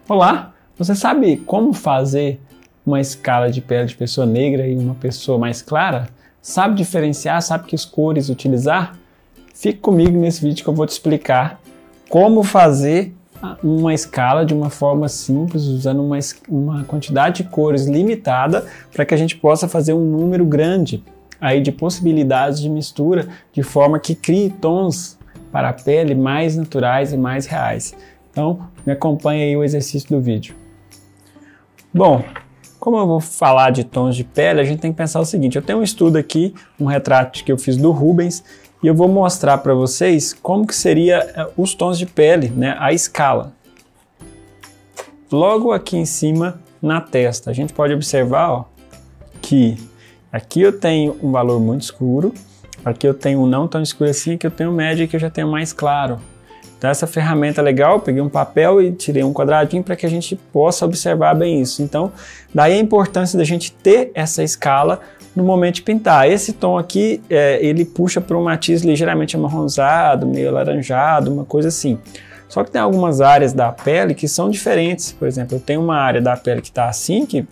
Olá, você sabe como fazer uma escala de pele de pessoa negra e uma pessoa mais clara? Sabe diferenciar? Sabe que cores utilizar? Fique comigo nesse vídeo que eu vou te explicar como fazer uma escala de uma forma simples, usando uma quantidade de cores limitada para que a gente possa fazer um número grande aí de possibilidades de mistura de forma que crie tons para a pele mais naturais e mais reais. Então, me acompanhe aí o exercício do vídeo. Bom, como eu vou falar de tons de pele, a gente tem que pensar o seguinte: eu tenho um estudo aqui, um retrato que eu fiz do Rubens, e eu vou mostrar para vocês como que seria os tons de pele, né, a escala. Logo aqui em cima, na testa, a gente pode observar, ó, que aqui eu tenho um valor muito escuro, aqui eu tenho um não tão escuro assim, aqui eu tenho um médio e aqui eu já tenho mais claro. Então essa ferramenta é legal, peguei um papel e tirei um quadradinho para que a gente possa observar bem isso. Então, daí a importância da gente ter essa escala no momento de pintar. Esse tom aqui, ele puxa para um matiz ligeiramente amarronzado, meio alaranjado, uma coisa assim. Só que tem algumas áreas da pele que são diferentes. Por exemplo, eu tenho uma área da pele que está assim, que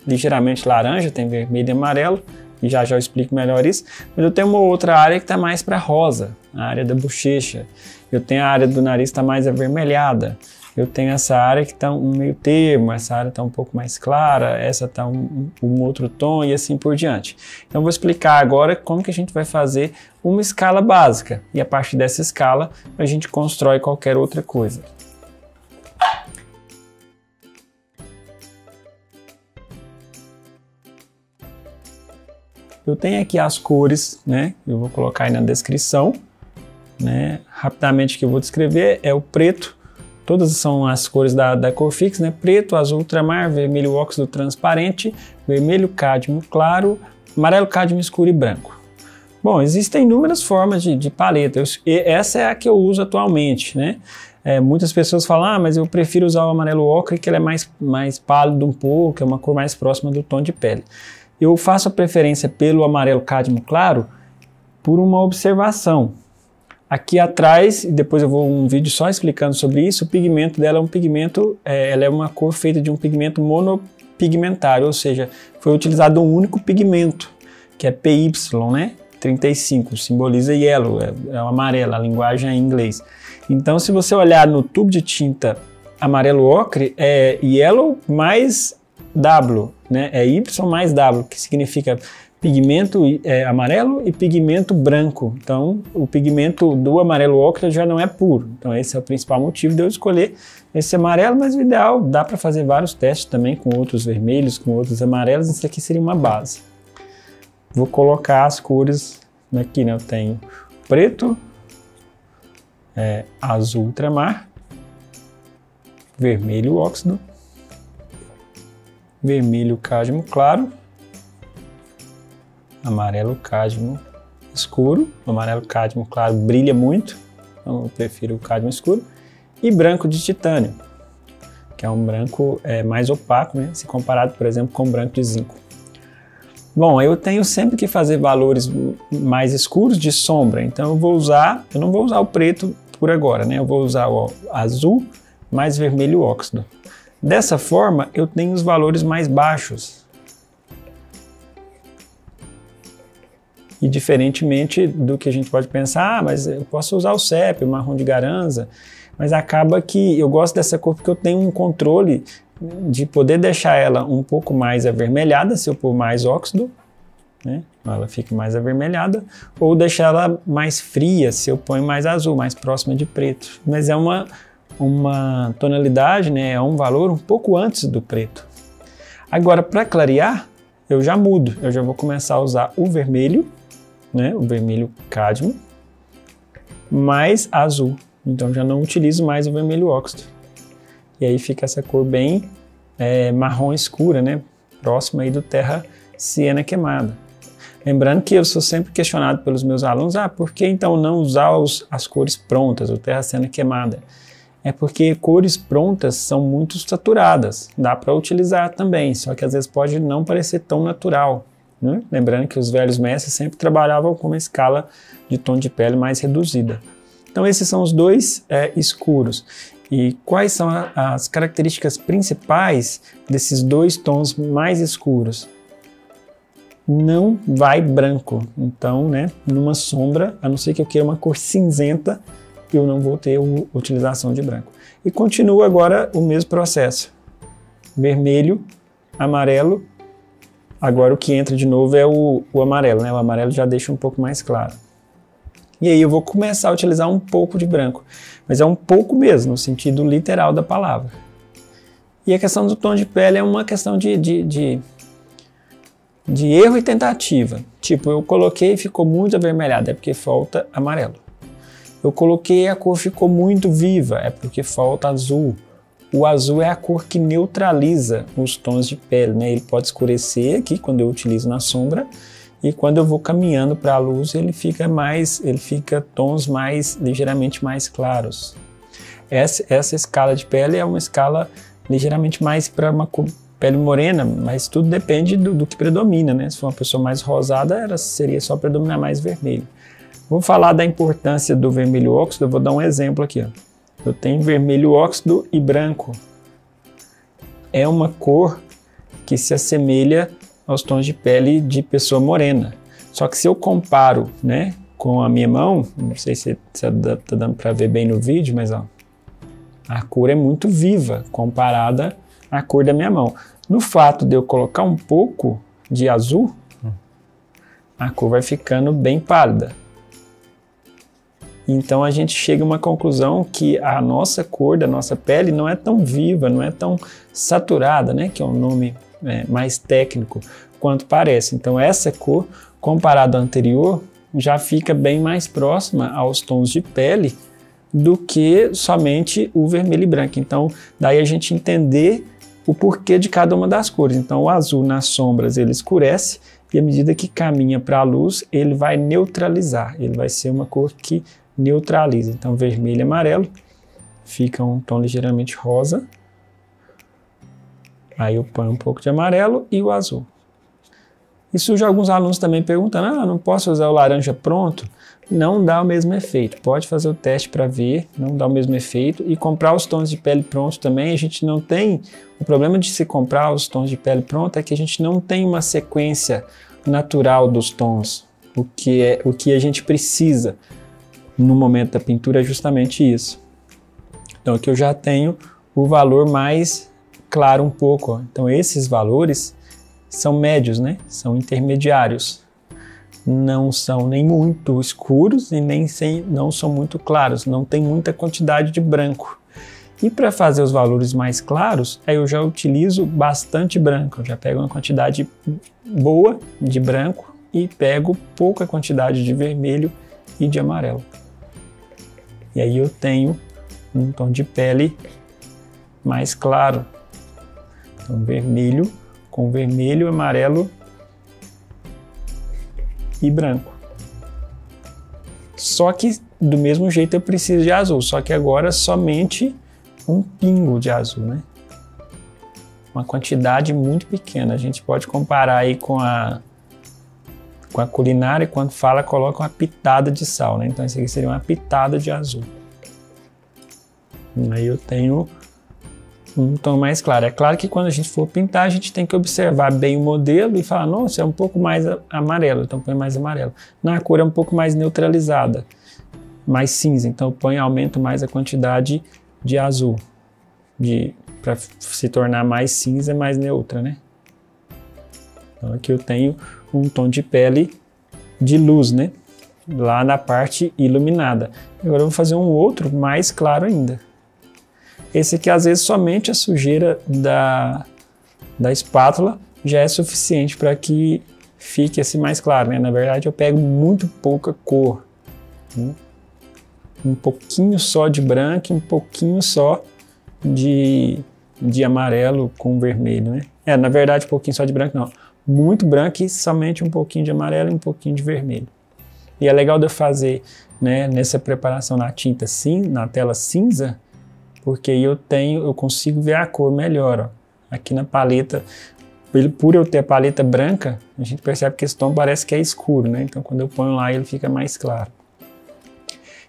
ligeiramente laranja, tem vermelho e amarelo, e já eu explico melhor isso. Mas eu tenho uma outra área que está mais para rosa, a área da bochecha. Eu tenho a área do nariz que está mais avermelhada. Eu tenho essa área que está um meio termo, essa área está um pouco mais clara, essa está um outro tom e assim por diante. Então eu vou explicar agora como que a gente vai fazer uma escala básica. E a partir dessa escala a gente constrói qualquer outra coisa. Eu tenho aqui as cores, né? Eu vou colocar aí na descrição, né? Rapidamente que eu vou descrever é o preto. Todas são as cores da Corfix, né? Preto, azul ultramar, vermelho óxido transparente, vermelho cádmio claro, amarelo cádmio escuro e branco. Bom, existem inúmeras formas de paleta. Essa é a que eu uso atualmente, né? Muitas pessoas falam, mas eu prefiro usar o amarelo ocre, que ele é mais pálido um pouco, é uma cor mais próxima do tom de pele. Eu faço a preferência pelo amarelo cádmio claro por uma observação. Aqui atrás, e depois eu vou um vídeo só explicando sobre isso, o pigmento dela é um pigmento, ela é uma cor feita de um pigmento monopigmentário, ou seja, foi utilizado um único pigmento, que é PY, né? 35, simboliza yellow, é o amarelo, a linguagem é em inglês. Então, se você olhar no tubo de tinta amarelo ocre, é yellow mais W, né? É Y mais W, que significa pigmento amarelo e pigmento branco. Então, o pigmento do amarelo ocre já não é puro. Então, esse é o principal motivo de eu escolher esse amarelo, mas o ideal, dá para fazer vários testes também com outros vermelhos, com outros amarelos. Isso aqui seria uma base. Vou colocar as cores aqui, né? Eu tenho preto, azul ultramar, vermelho óxido, vermelho cádmio claro, amarelo cádmio escuro. O amarelo cádmio claro brilha muito, então eu prefiro o cádmio escuro, e branco de titânio, que é um branco mais opaco, né, se comparado, por exemplo, com o branco de zinco. Bom, eu tenho sempre que fazer valores mais escuros de sombra, então eu não vou usar o preto por agora, né, eu vou usar o azul mais vermelho óxido. Dessa forma, eu tenho os valores mais baixos. E diferentemente do que a gente pode pensar, mas eu posso usar o sépia, o marrom de garanza, mas acaba que eu gosto dessa cor porque eu tenho um controle de poder deixar ela um pouco mais avermelhada, se eu pôr mais óxido, né? Ela fica mais avermelhada, ou deixar ela mais fria, se eu ponho mais azul, mais próxima de preto. Mas é uma tonalidade, né, é um valor um pouco antes do preto. Agora, para clarear, eu já mudo, eu já vou começar a usar o vermelho, né, o vermelho cádmio, mais azul. Então já não utilizo mais o vermelho óxido. E aí fica essa cor bem marrom escura, né, próxima aí do terra siena queimada. Lembrando que eu sou sempre questionado pelos meus alunos, por que então não usar as cores prontas, o terra siena queimada? É porque cores prontas são muito saturadas, dá para utilizar também, só que às vezes pode não parecer tão natural, né? Lembrando que os velhos mestres sempre trabalhavam com uma escala de tom de pele mais reduzida. Então esses são os dois escuros. E quais são as características principais desses dois tons mais escuros? Não vai branco. Então, né, numa sombra, a não ser que eu queira uma cor cinzenta, eu não vou ter utilização de branco. E continua agora o mesmo processo. Vermelho, amarelo. Agora o que entra de novo é o amarelo, né? O amarelo já deixa um pouco mais claro. E aí eu vou começar a utilizar um pouco de branco. Mas é um pouco mesmo, no sentido literal da palavra. E a questão do tom de pele é uma questão de erro e tentativa. Tipo, eu coloquei e ficou muito avermelhado, é porque falta amarelo. Eu coloquei e a cor ficou muito viva, é porque falta azul. O azul é a cor que neutraliza os tons de pele, né? Ele pode escurecer aqui quando eu utilizo na sombra, e quando eu vou caminhando para a luz, ele fica tons ligeiramente mais claros. Essa escala de pele é uma escala ligeiramente mais para uma pele morena, mas tudo depende do que predomina, né? Se for uma pessoa mais rosada, seria só predominar mais vermelho. Vou falar da importância do vermelho óxido, eu vou dar um exemplo aqui, ó. Eu tenho vermelho óxido e branco. É uma cor que se assemelha aos tons de pele de pessoa morena. Só que se eu comparo, né, com a minha mão, não sei se tá dando para ver bem no vídeo, mas ó, a cor é muito viva comparada à cor da minha mão. No fato de eu colocar um pouco de azul, a cor vai ficando bem pálida. Então a gente chega a uma conclusão que a nossa cor da nossa pele não é tão viva, não é tão saturada, né, que é um nome mais técnico, quanto parece. Então essa cor, comparado à anterior, já fica bem mais próxima aos tons de pele do que somente o vermelho e branco. Então daí a gente entender o porquê de cada uma das cores. Então o azul nas sombras ele escurece e à medida que caminha para a luz ele vai neutralizar, ele vai ser uma cor que neutraliza. Então vermelho e amarelo fica um tom ligeiramente rosa. Aí eu ponho um pouco de amarelo e o azul. E surge alguns alunos também perguntando, não posso usar o laranja pronto? Não dá o mesmo efeito. Pode fazer o teste para ver, não dá o mesmo efeito. E comprar os tons de pele prontos também, a gente não tem... O problema de se comprar os tons de pele pronto é que a gente não tem uma sequência natural dos tons. O que a gente precisa no momento da pintura é justamente isso. Então aqui eu já tenho o valor mais claro um pouco, ó. Então esses valores são médios, né? São intermediários. Não são nem muito escuros e não são muito claros. Não tem muita quantidade de branco. E para fazer os valores mais claros, aí eu já utilizo bastante branco. Eu já pego uma quantidade boa de branco e pego pouca quantidade de vermelho e de amarelo. E aí eu tenho um tom de pele mais claro. Então vermelho com vermelho, amarelo e branco. Só que do mesmo jeito eu preciso de azul, só que agora somente um pingo de azul, né? Uma quantidade muito pequena. A gente pode comparar aí com a culinária, quando fala, coloca uma pitada de sal, né? Então isso aqui seria uma pitada de azul. Aí eu tenho um tom mais claro. É claro que quando a gente for pintar, a gente tem que observar bem o modelo e falar, nossa, é um pouco mais amarelo, então põe mais amarelo. Na cor é um pouco mais neutralizada, mais cinza, então eu aumento mais a quantidade de azul, para se tornar mais cinza, mais neutra, né? Então aqui eu tenho um tom de pele de luz, né? Lá na parte iluminada. Agora eu vou fazer um outro mais claro ainda. Esse aqui, às vezes, somente a sujeira da espátula já é suficiente para que fique assim mais claro, né? Na verdade, eu pego muito pouca cor, né? Um pouquinho só de branco e um pouquinho só de amarelo com vermelho, né? Na verdade, um pouquinho só de branco, não. Muito branco e somente um pouquinho de amarelo e um pouquinho de vermelho. E é legal de eu fazer, né, nessa preparação na tinta na tela cinza, porque eu consigo ver a cor melhor, ó. Aqui na paleta, por eu ter a paleta branca, a gente percebe que esse tom parece que é escuro, né? Então quando eu ponho lá ele fica mais claro.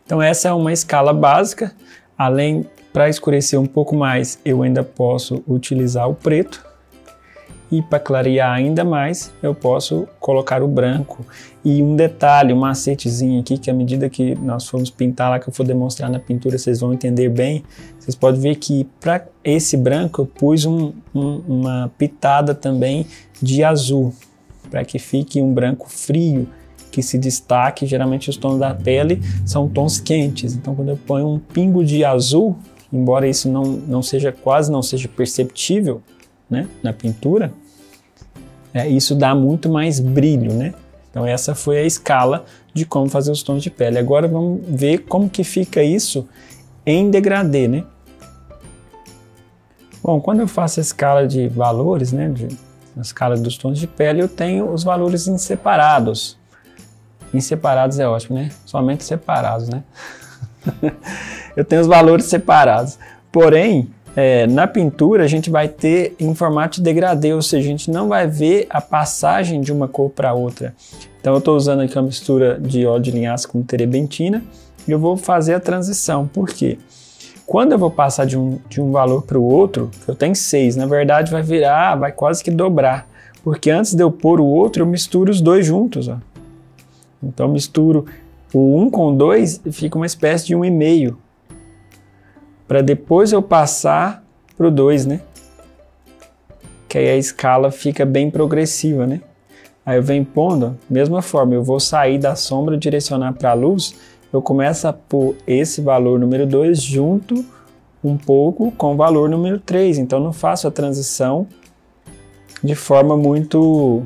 Então essa é uma escala básica, além para escurecer um pouco mais, eu ainda posso utilizar o preto. E para clarear ainda mais, eu posso colocar o branco. E um detalhe, um macetezinho aqui, que à medida que nós formos pintar lá, que eu for demonstrar na pintura, vocês vão entender bem. Vocês podem ver que para esse branco eu pus uma pitada também de azul, para que fique um branco frio, que se destaque. Geralmente os tons da pele são tons quentes, então quando eu ponho um pingo de azul, embora isso quase não seja perceptível, né, na pintura, isso dá muito mais brilho, né? Então essa foi a escala de como fazer os tons de pele. Agora vamos ver como que fica isso em degradê, né? Bom, quando eu faço a escala de valores, né, a escala dos tons de pele, eu tenho os valores em separados. Em separados é ótimo, né? Somente separados, né? Eu tenho os valores separados. Porém, na pintura a gente vai ter em formato de degradê, ou seja, a gente não vai ver a passagem de uma cor para outra. Então eu estou usando aqui uma mistura de óleo de linhaça com terebentina e eu vou fazer a transição. Por quê? Quando eu vou passar de um valor para o outro, eu tenho 6, na verdade vai quase que dobrar, porque antes de eu pôr o outro eu misturo os dois juntos, ó. Então eu misturo o 1 com 2 e fica uma espécie de 1,5. Para depois eu passar para o 2, né? Que aí a escala fica bem progressiva, né? Aí eu venho pondo, mesma forma, eu vou sair da sombra e direcionar para a luz, eu começo a pôr esse valor número 2 junto um pouco com o valor número 3. Então não faço a transição de forma muito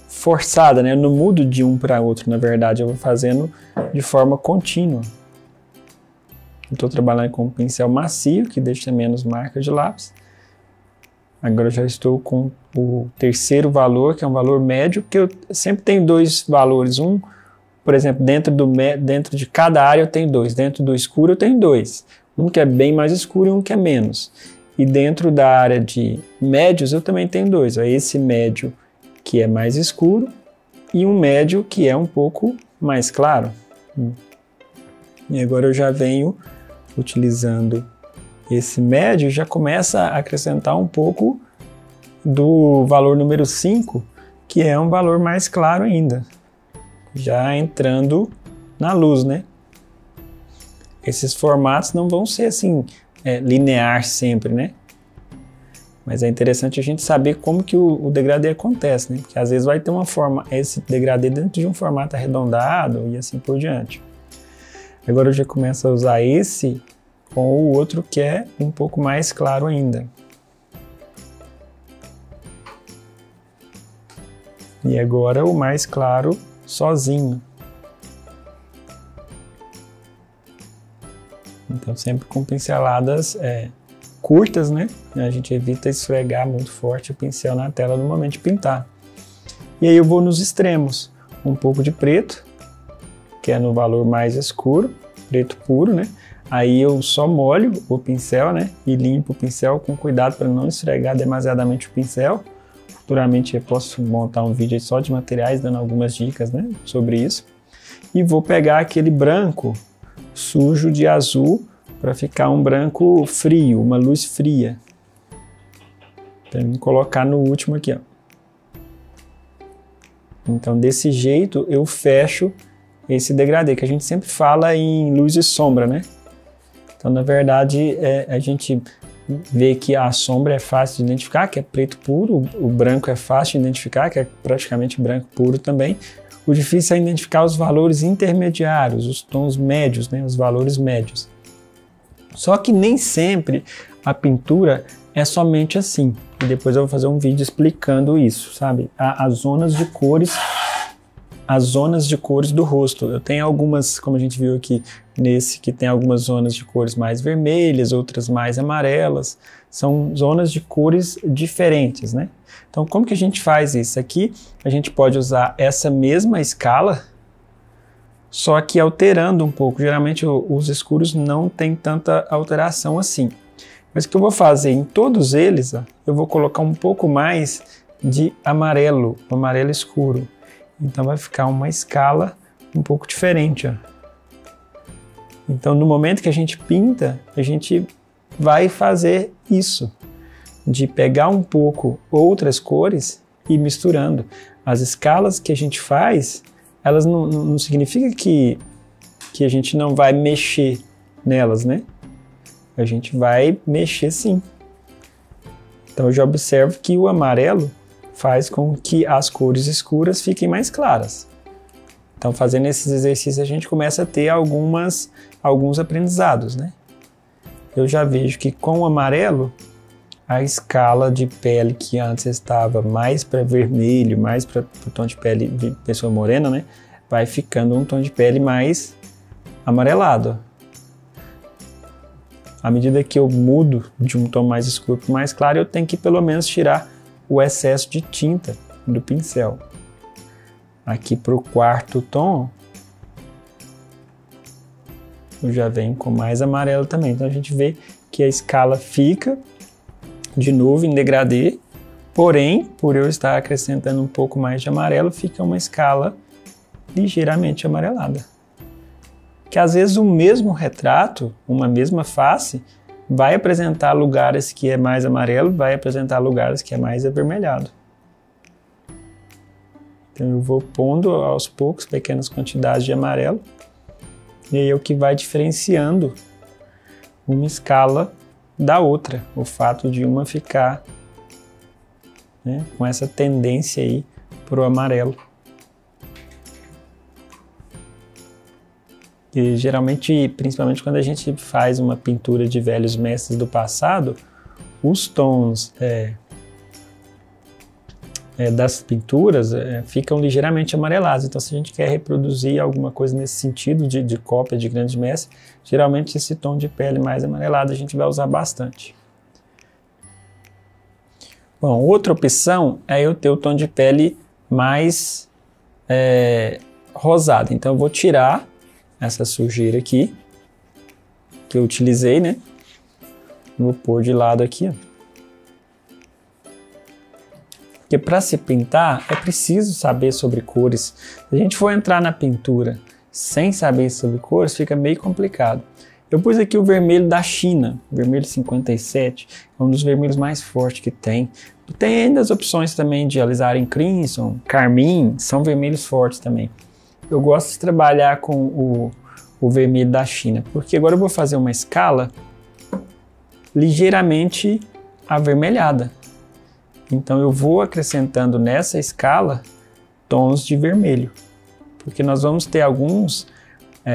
forçada, né? Eu não mudo de um para outro, na verdade, eu vou fazendo de forma contínua. Estou trabalhando com um pincel macio, que deixa menos marca de lápis. Agora eu já estou com o terceiro valor, que é um valor médio, que eu sempre tenho dois valores. Um, por exemplo, dentro de cada área eu tenho 2. Dentro do escuro eu tenho 2. Um que é bem mais escuro e um que é menos. E dentro da área de médios eu também tenho 2. Esse médio que é mais escuro e um médio que é um pouco mais claro. E agora eu já venho utilizando esse médio, já começa a acrescentar um pouco do valor número 5, que é um valor mais claro ainda, já entrando na luz, né? Esses formatos não vão ser assim linear sempre, né? Mas é interessante a gente saber como que o degradê acontece, né? Porque às vezes vai ter esse degradê dentro de um formato arredondado e assim por diante. Agora eu já começo a usar esse com o outro que é um pouco mais claro ainda. E agora o mais claro sozinho. Então sempre com pinceladas curtas, né? A gente evita esfregar muito forte o pincel na tela no momento de pintar. E aí eu vou nos extremos. Um pouco de preto, que é no valor mais escuro, preto puro, né? Aí eu só molho o pincel, né? E limpo o pincel com cuidado para não esfregar demasiadamente o pincel. Futuramente eu posso montar um vídeo só de materiais, dando algumas dicas, né, sobre isso. E vou pegar aquele branco sujo de azul para ficar um branco frio, uma luz fria. Para me colocar no último aqui, ó. Então desse jeito eu fecho esse degradê, que a gente sempre fala em luz e sombra, né? Então, na verdade, a gente vê que a sombra é fácil de identificar, que é preto puro, o branco é fácil de identificar, que é praticamente branco puro também. O difícil é identificar os valores intermediários, os tons médios, né? Os valores médios. Só que nem sempre a pintura é somente assim. E depois eu vou fazer um vídeo explicando isso, sabe? As zonas de cores do rosto. Eu tenho algumas, como a gente viu aqui nesse, que tem algumas zonas de cores mais vermelhas, outras mais amarelas. São zonas de cores diferentes, né? Então, como que a gente faz isso? Aqui a gente pode usar essa mesma escala, só que alterando um pouco. Geralmente os escuros não tem tanta alteração assim. Mas o que eu vou fazer em todos eles, ó, eu vou colocar um pouco mais de amarelo, amarelo escuro. Então vai ficar uma escala um pouco diferente, ó. Então, no momento que a gente pinta, a gente vai fazer isso, de pegar um pouco outras cores e ir misturando. As escalas que a gente faz, elas não significa que a gente não vai mexer nelas, né? A gente vai mexer sim. Então eu já observo que o amarelo faz com que as cores escuras fiquem mais claras. Então fazendo esses exercícios a gente começa a ter alguns aprendizados, né? Eu já vejo que com o amarelo a escala de pele que antes estava mais para vermelho, mais para o tom de pele de pessoa morena, né? Vai ficando um tom de pele mais amarelado. À medida que eu mudo de um tom mais escuro para mais claro, eu tenho que pelo menos tirar o excesso de tinta do pincel. Aqui para o quarto tom, eu já venho com mais amarelo também. Então a gente vê que a escala fica de novo em degradê, porém, por eu estar acrescentando um pouco mais de amarelo, fica uma escala ligeiramente amarelada. Que às vezes o mesmo retrato, uma mesma face, vai apresentar lugares que é mais amarelo, vai apresentar lugares que é mais avermelhado. Então eu vou pondo aos poucos pequenas quantidades de amarelo, e aí é o que vai diferenciando uma escala da outra, o fato de uma ficar, né, com essa tendência aí para o amarelo. E geralmente, principalmente quando a gente faz uma pintura de velhos mestres do passado, os tons das pinturas ficam ligeiramente amarelados. Então, se a gente quer reproduzir alguma coisa nesse sentido de cópia de grandes mestres, geralmente esse tom de pele mais amarelado a gente vai usar bastante. Bom, outra opção é eu ter o tom de pele mais rosado. Então, eu vou tirar essa sujeira aqui que eu utilizei, né? Vou pôr de lado aqui, ó. Porque para se pintar é preciso saber sobre cores. Se a gente for entrar na pintura sem saber sobre cores, fica meio complicado. Eu pus aqui o vermelho da China, o vermelho 57, é um dos vermelhos mais fortes que tem. Tem ainda as opções também de alizarin crimson, carmim, são vermelhos fortes também. Eu gosto de trabalhar com o vermelho da China, porque agora eu vou fazer uma escala ligeiramente avermelhada. Então eu vou acrescentando nessa escala tons de vermelho, porque nós vamos ter alguns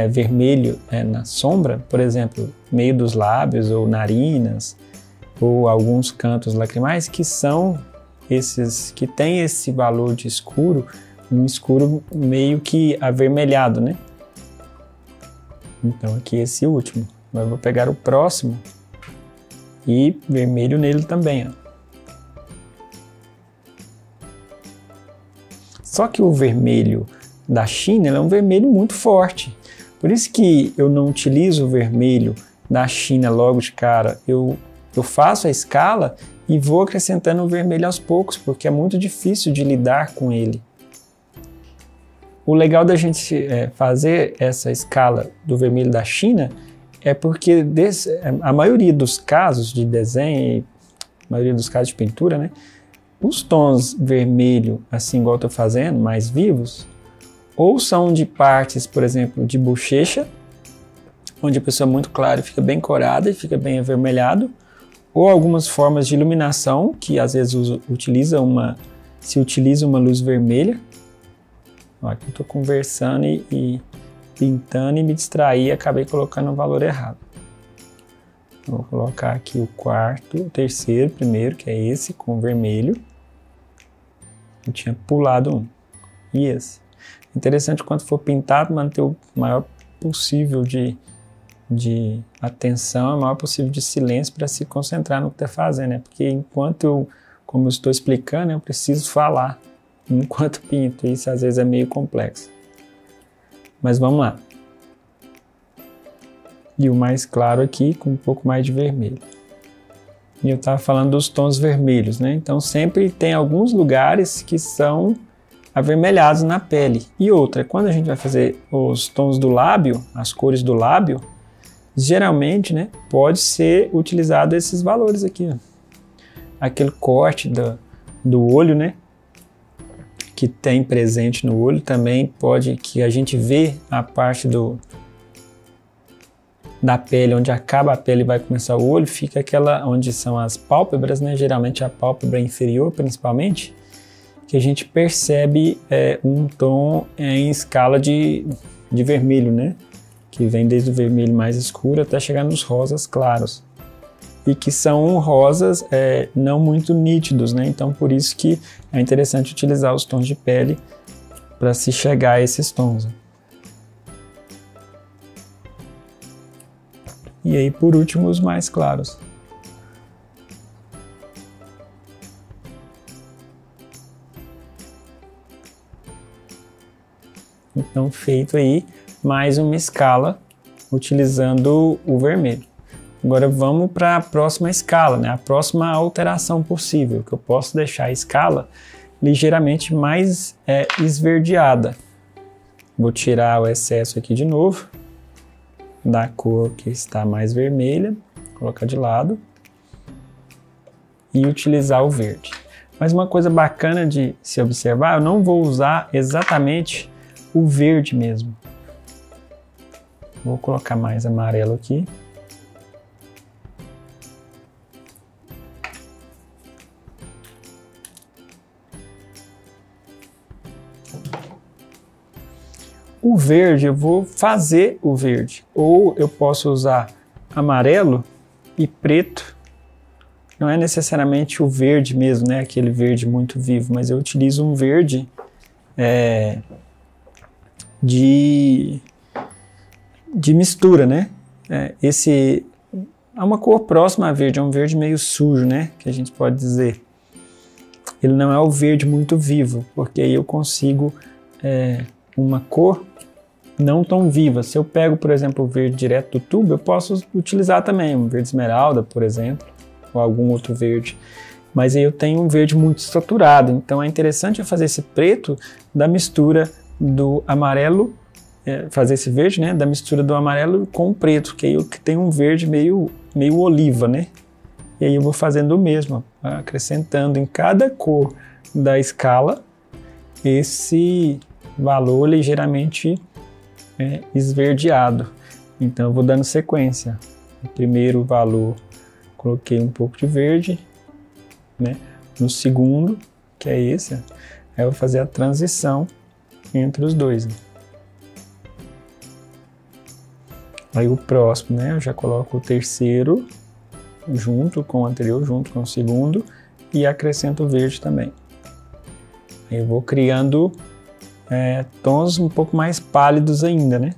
vermelho na sombra, por exemplo, meio dos lábios ou narinas, ou alguns cantos lacrimais que são esses que têm esse valor de escuro, um escuro meio que avermelhado, né? Então aqui esse último. Agora eu vou pegar o próximo e vermelho nele também, ó. Só que o vermelho da China é um vermelho muito forte. Por isso que eu não utilizo o vermelho da China logo de cara. Eu faço a escala e vou acrescentando o vermelho aos poucos, porque é muito difícil de lidar com ele. O legal da gente fazer essa escala do vermelho da China é porque a maioria dos casos de desenho, a maioria dos casos de pintura, né? Os tons vermelho, assim igual eu estou fazendo, mais vivos, ou são de partes, por exemplo, de bochecha, onde a pessoa é muito clara e fica bem corada e fica bem avermelhado, ou algumas formas de iluminação, que às vezes se utiliza uma luz vermelha. Ó, aqui eu estou conversando e pintando e me distraí e acabei colocando o valor errado. Vou colocar aqui o terceiro primeiro, que é esse com vermelho. Eu tinha pulado um. E esse. Interessante, quando for pintado, manter o maior possível de atenção, o maior possível de silêncio para se concentrar no que está fazendo, né? Porque enquanto como eu estou explicando, eu preciso falar enquanto pinto. Isso às vezes é meio complexo. Mas vamos lá. E o mais claro aqui com um pouco mais de vermelho. E eu estava falando dos tons vermelhos, né? Então sempre tem alguns lugares que são avermelhados na pele. E outra, quando a gente vai fazer os tons do lábio, as cores do lábio, geralmente, né, pode ser utilizado esses valores aqui, ó. Aquele corte do olho, né, que tem presente no olho, também pode, que a gente vê a parte da pele, onde acaba a pele e vai começar o olho, fica aquela onde são as pálpebras, né, geralmente a pálpebra inferior principalmente, que a gente percebe um tom em escala de vermelho, né, que vem desde o vermelho mais escuro até chegar nos rosas claros, e que são rosas não muito nítidos, né, então por isso que é interessante utilizar os tons de pele para se chegar a esses tons. E aí, por último, os mais claros. Então, feito aí mais uma escala utilizando o vermelho. Agora vamos para a próxima escala, né? A próxima alteração possível, que eu posso deixar a escala ligeiramente mais esverdeada. Vou tirar o excesso aqui de novo, da cor que está mais vermelha, colocar de lado e utilizar o verde. Mas uma coisa bacana de se observar, eu não vou usar exatamente o verde mesmo. Vou colocar mais amarelo aqui. O verde, eu vou fazer o verde, ou eu posso usar amarelo e preto. Não é necessariamente o verde mesmo, né? Aquele verde muito vivo, mas eu utilizo um verde de mistura, né? Esse é uma cor próxima a verde, é um verde meio sujo, né? Que a gente pode dizer. Ele não é o verde muito vivo, porque aí eu consigo uma cor não tão viva. Se eu pego, por exemplo, o verde direto do tubo, eu posso utilizar também um verde esmeralda, por exemplo, ou algum outro verde. Mas aí eu tenho um verde muito saturado, então é interessante eu fazer esse preto da mistura do amarelo, fazer esse verde, né, da mistura do amarelo com o preto, que aí eu tenho um verde meio oliva, né? E aí eu vou fazendo o mesmo, acrescentando em cada cor da escala esse valor ligeiramente esverdeado. Então eu vou dando sequência. O primeiro valor coloquei um pouco de verde, né? No segundo, que é esse, aí eu vou fazer a transição entre os dois, né? Aí o próximo, né? Eu já coloco o terceiro junto com o anterior, junto com o segundo, e acrescento o verde também. Aí eu vou criando tons um pouco mais pálidos ainda, né?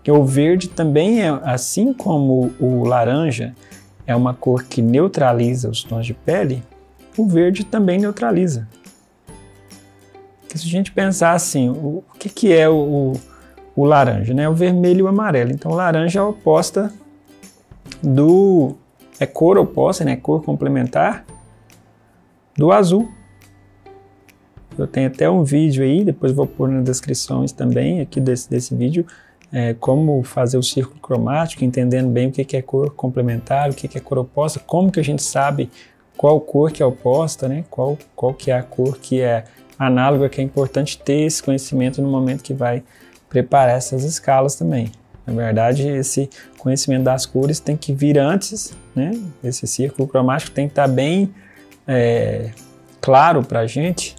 Que o verde também assim como o laranja é uma cor que neutraliza os tons de pele, o verde também neutraliza. Porque se a gente pensar assim, o que é o laranja, né? O vermelho e o amarelo. Então o laranja é a oposta cor oposta, né? Cor complementar do azul. Eu tenho até um vídeo aí, depois vou pôr nas descrições também aqui desse vídeo, como fazer o círculo cromático, entendendo bem o que é cor complementar, o que é cor oposta, como que a gente sabe qual cor que é oposta, né? Qual que é a cor que é análoga, que é importante ter esse conhecimento no momento que vai preparar essas escalas também. Na verdade, esse conhecimento das cores tem que vir antes, né? Esse círculo cromático tem que estar bem claro para a gente,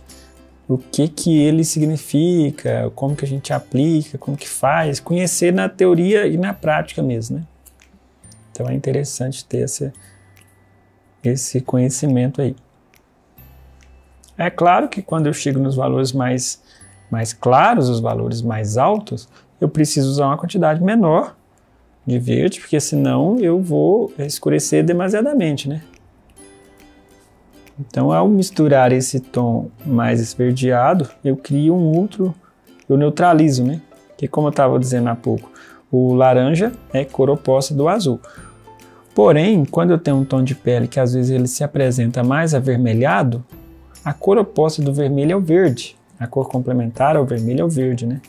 o que ele significa, como que a gente aplica, como que faz, conhecer na teoria e na prática mesmo, né? Então é interessante ter esse conhecimento aí. É claro que quando eu chego nos valores mais claros, os valores mais altos, eu preciso usar uma quantidade menor de verde, porque senão eu vou escurecer demasiadamente, né? Então, ao misturar esse tom mais esverdeado, eu crio eu neutralizo, né? Que como eu estava dizendo há pouco, o laranja é cor oposta do azul. Porém, quando eu tenho um tom de pele que às vezes ele se apresenta mais avermelhado, a cor oposta do vermelho é o verde. A cor complementar ao vermelho é o verde, né?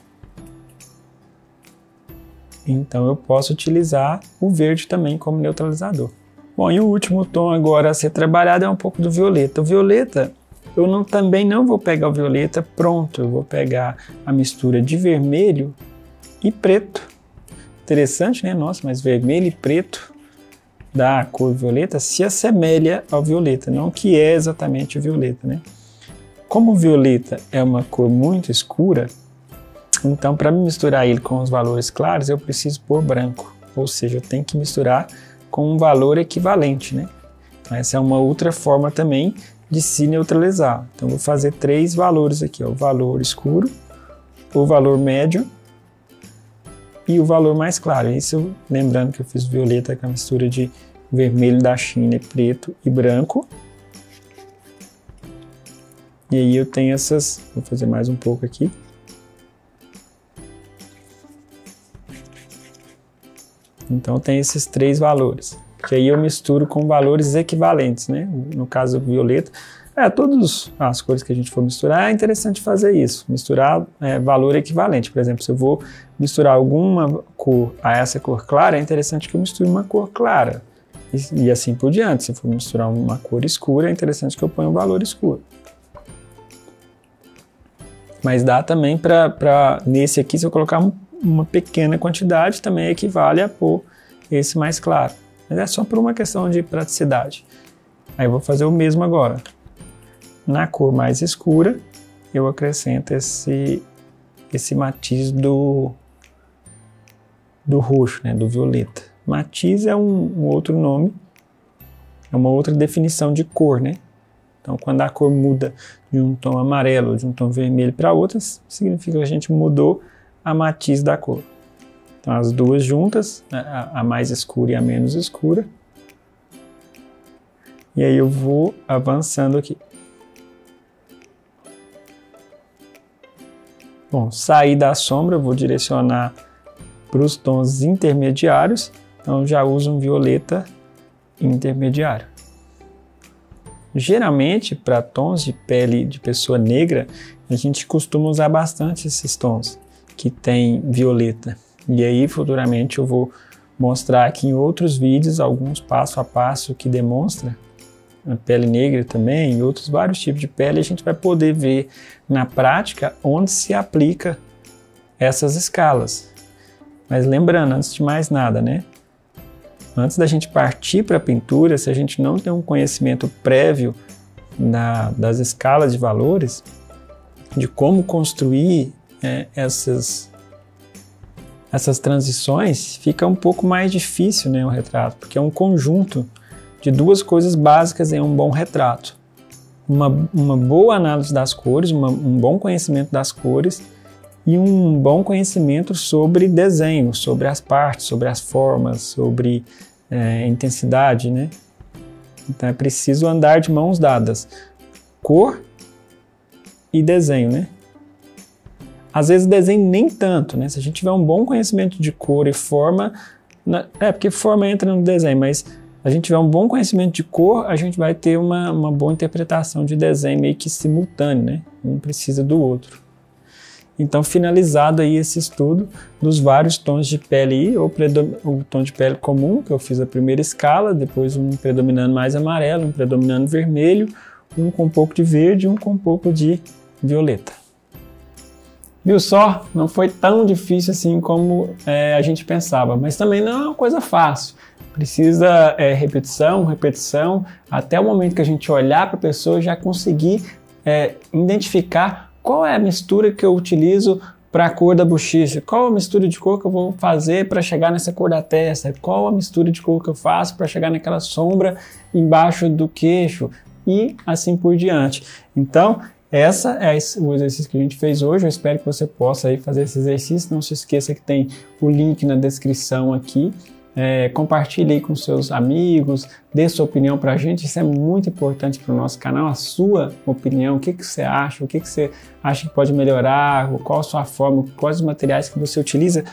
Então eu posso utilizar o verde também como neutralizador. Bom, e o último tom agora a ser trabalhado é um pouco do violeta. O violeta, também não vou pegar o violeta pronto, eu vou pegar a mistura de vermelho e preto. Interessante, né? Nossa, mas vermelho e preto da cor violeta se assemelha ao violeta, não que é exatamente o violeta, né? Como o violeta é uma cor muito escura, então para misturar ele com os valores claros eu preciso pôr branco, ou seja, eu tenho que misturar com um valor equivalente, né? Então essa é uma outra forma também de se neutralizar. Então vou fazer 3 valores aqui, ó, o valor escuro, o valor médio e o valor mais claro. Isso lembrando que eu fiz violeta com a mistura de vermelho da China, preto e branco. E aí eu tenho essas, vou fazer mais um pouco aqui. Então tem esses 3 valores, que aí eu misturo com valores equivalentes, né? No caso do violeta, todas as cores que a gente for misturar, é interessante fazer isso, misturar valor equivalente. Por exemplo, se eu vou misturar alguma cor a essa cor clara, é interessante que eu misture uma cor clara, e assim por diante. Se eu for misturar uma cor escura, é interessante que eu ponha um valor escuro. Mas dá também nesse aqui, se eu colocar uma pequena quantidade, também equivale a pôr esse mais claro. Mas é só por uma questão de praticidade. Aí eu vou fazer o mesmo agora. Na cor mais escura, eu acrescento esse matiz do roxo, né, do violeta. Matiz é um outro nome, é uma outra definição de cor, né? Então, quando a cor muda de um tom amarelo, de um tom vermelho para outra, significa que a gente mudou a matiz da cor. Então, as duas juntas, a mais escura e a menos escura. E aí eu vou avançando aqui. Bom, sair da sombra, eu vou direcionar para os tons intermediários. Então, já uso um violeta intermediário. Geralmente, para tons de pele de pessoa negra, a gente costuma usar bastante esses tons que tem violeta. E aí, futuramente, eu vou mostrar aqui em outros vídeos alguns passo a passo que demonstra a pele negra também, e outros vários tipos de pele. A gente vai poder ver na prática onde se aplica essas escalas. Mas lembrando, antes de mais nada, né? Antes da gente partir para a pintura, se a gente não tem um conhecimento prévio das escalas de valores, de como construir essas transições, fica um pouco mais difícil, né, o retrato, porque é um conjunto de 2 coisas básicas em um bom retrato. Uma boa análise das cores, um bom conhecimento das cores e um bom conhecimento sobre desenho, sobre as partes, sobre as formas, sobre intensidade, né? Então é preciso andar de mãos dadas, cor e desenho, né? Às vezes desenho nem tanto, né? Se a gente tiver um bom conhecimento de cor e forma, porque forma entra no desenho, mas a gente tiver um bom conhecimento de cor, a gente vai ter uma boa interpretação de desenho meio que simultâneo, né? Um precisa do outro. Então, finalizado aí esse estudo dos vários tons de pele, o tom de pele comum, que eu fiz a primeira escala, depois um predominando mais amarelo, um predominando vermelho, um com um pouco de verde e um com um pouco de violeta. Viu só? Não foi tão difícil assim como a gente pensava, mas também não é uma coisa fácil. Precisa repetição, até o momento que a gente olhar para a pessoa já conseguir identificar qual é a mistura que eu utilizo para a cor da bochecha, qual a mistura de cor que eu vou fazer para chegar nessa cor da testa, qual a mistura de cor que eu faço para chegar naquela sombra embaixo do queixo e assim por diante. Então, essa é o exercício que a gente fez hoje. Eu espero que você possa aí fazer esse exercício. Não se esqueça que tem o link na descrição aqui. Compartilhe aí com seus amigos, dê sua opinião para a gente, isso é muito importante para o nosso canal, a sua opinião, o que você acha, o que você acha que pode melhorar, qual a sua forma, quais os materiais que você utiliza.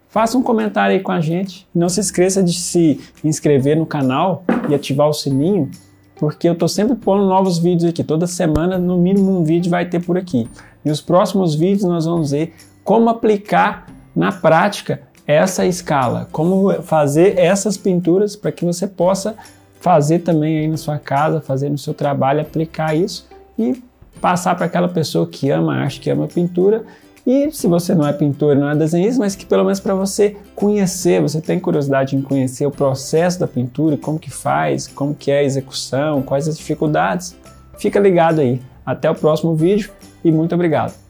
Faça um comentário aí com a gente, não se esqueça de se inscrever no canal e ativar o sininho, porque eu estou sempre pondo novos vídeos aqui, toda semana no mínimo um vídeo vai ter por aqui. E os próximos vídeos nós vamos ver como aplicar na prática essa escala, como fazer essas pinturas para que você possa fazer também aí na sua casa, fazer no seu trabalho, aplicar isso e passar para aquela pessoa que ama a arte, que ama a pintura. E se você não é pintor, não é desenhista, mas que pelo menos para você conhecer, você tem curiosidade em conhecer o processo da pintura, como que faz, como que é a execução, quais as dificuldades, fica ligado aí. Até o próximo vídeo e muito obrigado.